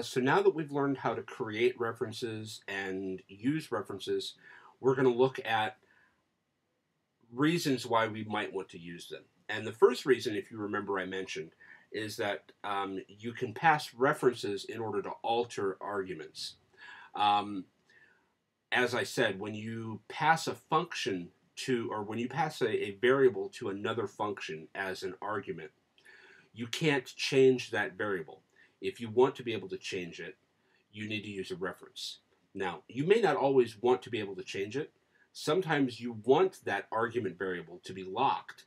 So now that we've learned how to create references and use references, we're going to look at reasons why we might want to use them. And the first reason, if you remember I mentioned, is that you can pass references in order to alter arguments. As I said, when you pass a function to, or when you pass a variable to another function as an argument, you can't change that variable. If you want to be able to change it, you need to use a reference. Now, you may not always want to be able to change it. Sometimes you want that argument variable to be locked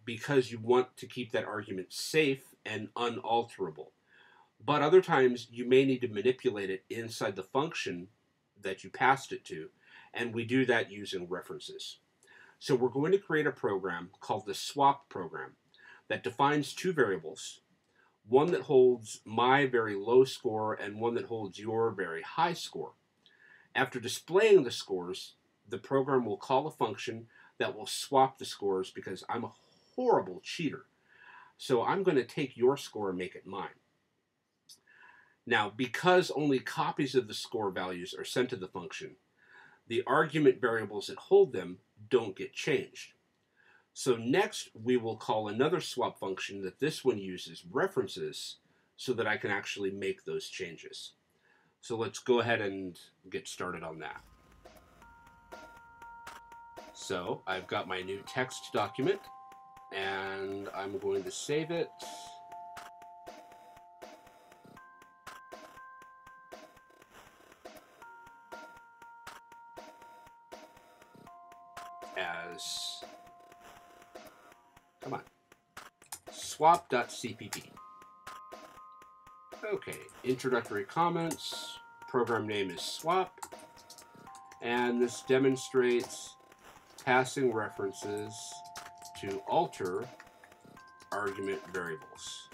because you want to keep that argument safe and unalterable. But other times you may need to manipulate it inside the function that you passed it to, and we do that using references. So we're going to create a program called the swap program that defines two variables, one that holds my very low score and one that holds your very high score. After displaying the scores, the program will call a function that will swap the scores because I'm a horrible cheater. So I'm going to take your score and make it mine. Now, because only copies of the score values are sent to the function, the argument variables that hold them don't get changed. So next, we will call another swap function that this one uses references so that I can actually make those changes. So let's go ahead and get started on that. So I've got my new text document, and I'm going to save it. As, come on, swap.cpp. Okay, introductory comments, program name is swap, and this demonstrates passing references to alter argument variables.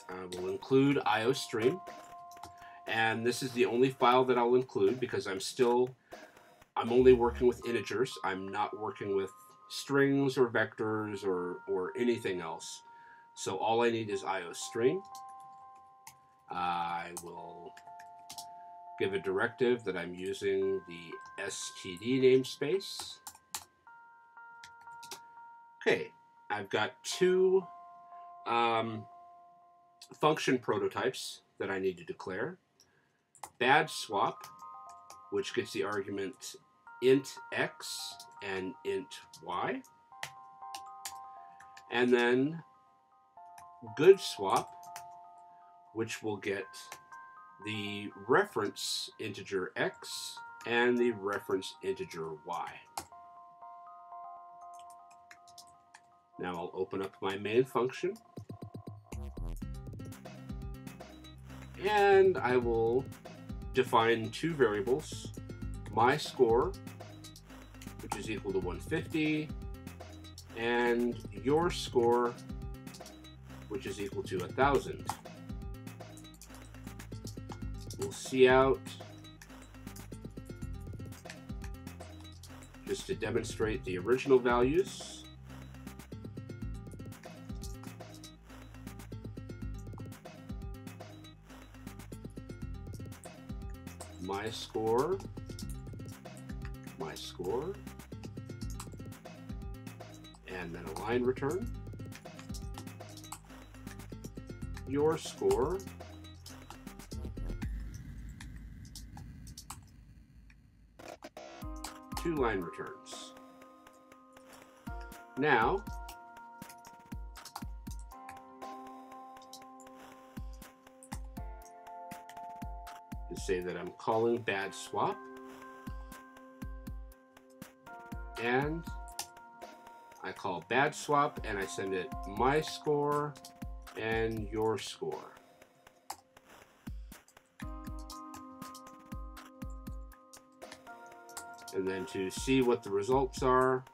I will include IOStream. And this is the only file that I'll include because I'm only working with integers. I'm not working with strings or vectors or anything else. So all I need is IOStream. I will give a directive that I'm using the std namespace. Okay, I've got two function prototypes that I need to declare. Bad swap, which gets the argument int x and int y. And then good swap, which will get the reference integer x and the reference integer y. Now I'll open up my main function, and I will define two variables, my score, which is equal to 150, and your score, which is equal to 1,000. We'll see out just to demonstrate the original values. My score, and then a line return. Your score, two line returns. Now, to say that I'm calling bad swap, and I call bad swap and I send it my score and your score. And then to see what the results are,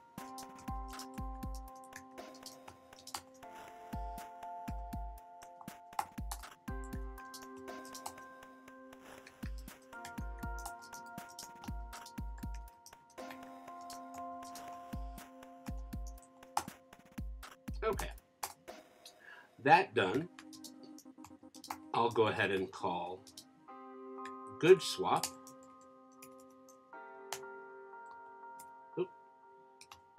okay. That done, I'll go ahead and call good swap. Oop.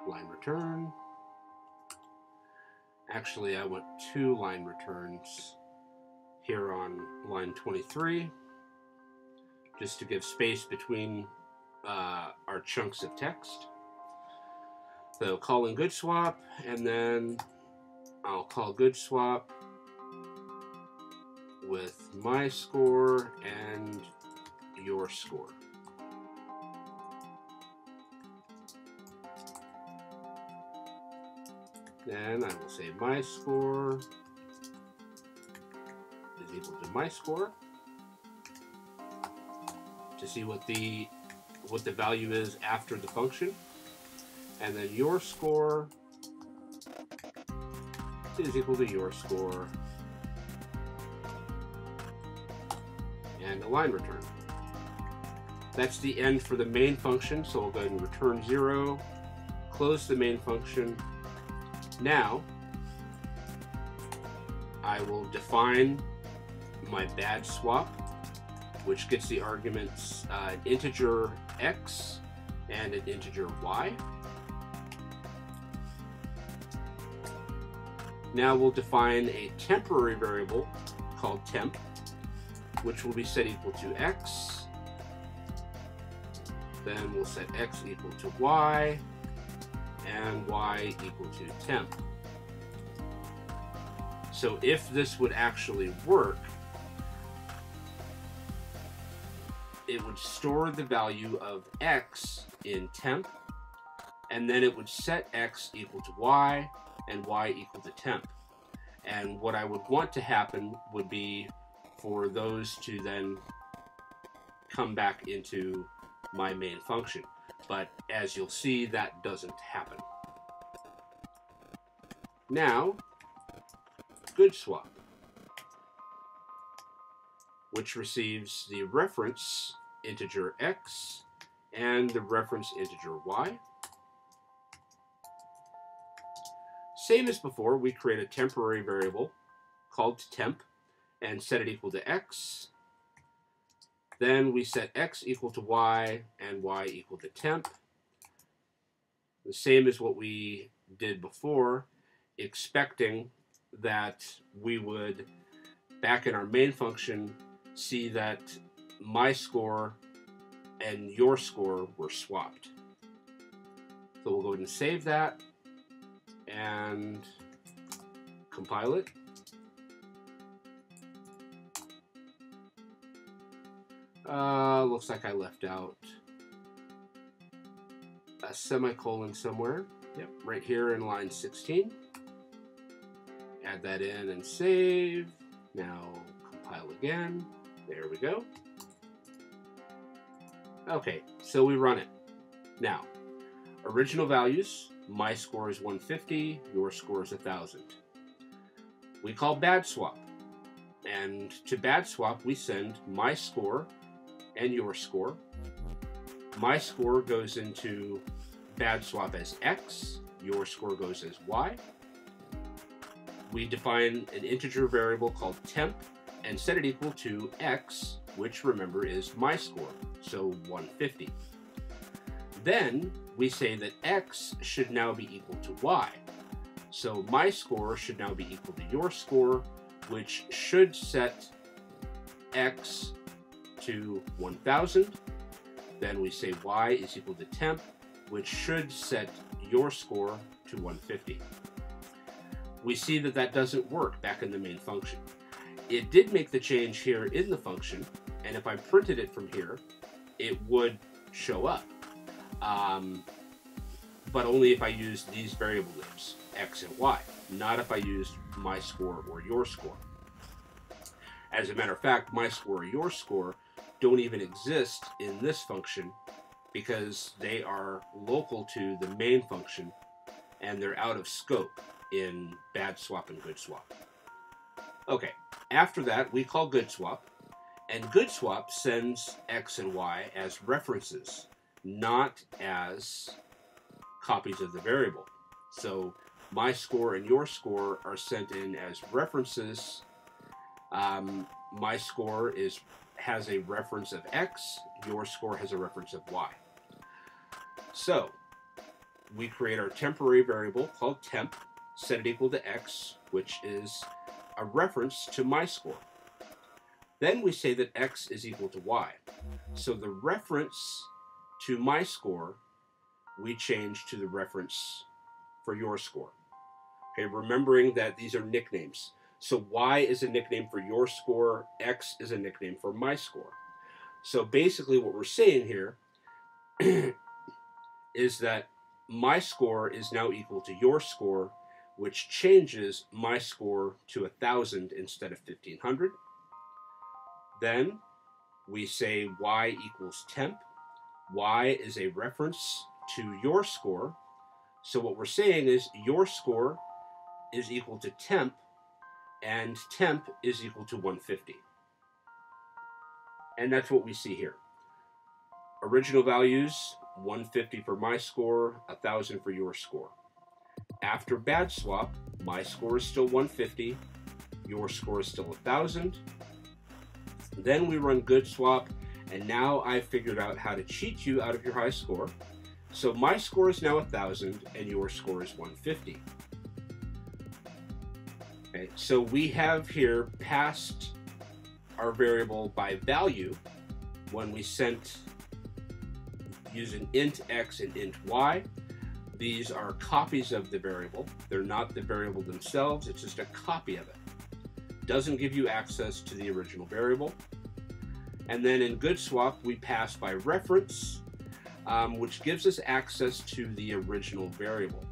Line return. Actually, I want 2 line returns here on line 23, just to give space between our chunks of text. So calling good swap, and then I'll call good swap with my score and your score. Then I will say my score is equal to my score to see what the value is after the function, and then your score is equal to your score and a line return. That's the end for the main function, so we'll go ahead and return 0, close the main function. Now I will define my bad swap, which gets the arguments an integer x and an integer y. Now we'll define a temporary variable called temp, which will be set equal to x. Then we'll set x equal to y and y equal to temp. So if this would actually work, it would store the value of x in temp, and then it would set x equal to y and y equal to temp. And what I would want to happen would be for those to then come back into my main function. But as you'll see, that doesn't happen. Now, good swap, which receives the reference integer x and the reference integer y. Same as before, we create a temporary variable called temp and set it equal to x. Then we set x equal to y and y equal to temp. The same as what we did before, expecting that we would, back in our main function, see that my score and your score were swapped. So we'll go ahead and save that and compile it. Looks like I left out a semicolon somewhere. Yep, right here in line 16. Add that in and save. Now compile again. There we go. Okay, so we run it. Now, original values, my score is 150, your score is 1,000. We call bad swap. And to bad swap, we send my score and your score. My score goes into bad swap as x, your score goes as y. We define an integer variable called temp and set it equal to x, which remember is my score, so 150. Then we say that x should now be equal to y. So my score should now be equal to your score, which should set x to 1,000. Then we say y is equal to temp, which should set your score to 150. We see that that doesn't work back in the main function. It did make the change here in the function, and if I printed it from here, it would show up. But only if I used these variable names, x and y, not if I used my score or your score. As a matter of fact, my score or your score don't even exist in this function because they are local to the main function and they're out of scope in bad swap and good swap. Okay, after that we call good swap, and good swap sends x and y as references, not as copies of the variable. So my score and your score are sent in as references. My score has a reference of X, your score has a reference of Y. So we create our temporary variable called temp, set it equal to X, which is a reference to my score. Then we say that X is equal to Y. So the reference to my score, we change to the reference for your score. Okay, remembering that these are nicknames. So Y is a nickname for your score, X is a nickname for my score. So basically what we're saying here is that my score is now equal to your score, which changes my score to 1,000 instead of 1,500. Then we say Y equals temp. Y is a reference to your score. So what we're saying is your score is equal to temp, and temp is equal to 150. And that's what we see here. Original values, 150 for my score, 1,000 for your score. After badge swap, my score is still 150, your score is still 1,000. Then we run good swap, and now I've figured out how to cheat you out of your high score. So my score is now 1,000, and your score is 150. Okay, so we have here passed our variable by value when we sent using int x and int y. These are copies of the variable. They're not the variable themselves, it's just a copy of it. Doesn't give you access to the original variable. And then in good swap, we pass by reference, which gives us access to the original variable.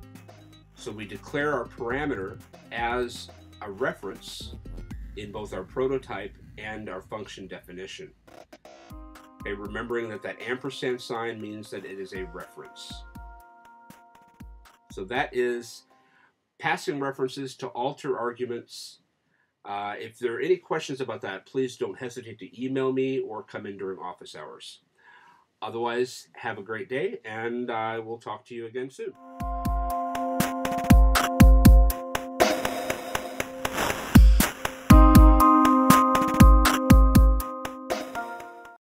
So we declare our parameter as a reference in both our prototype and our function definition. Okay, remembering that that ampersand sign means that it is a reference. So that is passing references to alter arguments. If there are any questions about that, please don't hesitate to email me or come in during office hours. Otherwise, have a great day, and I will talk to you again soon.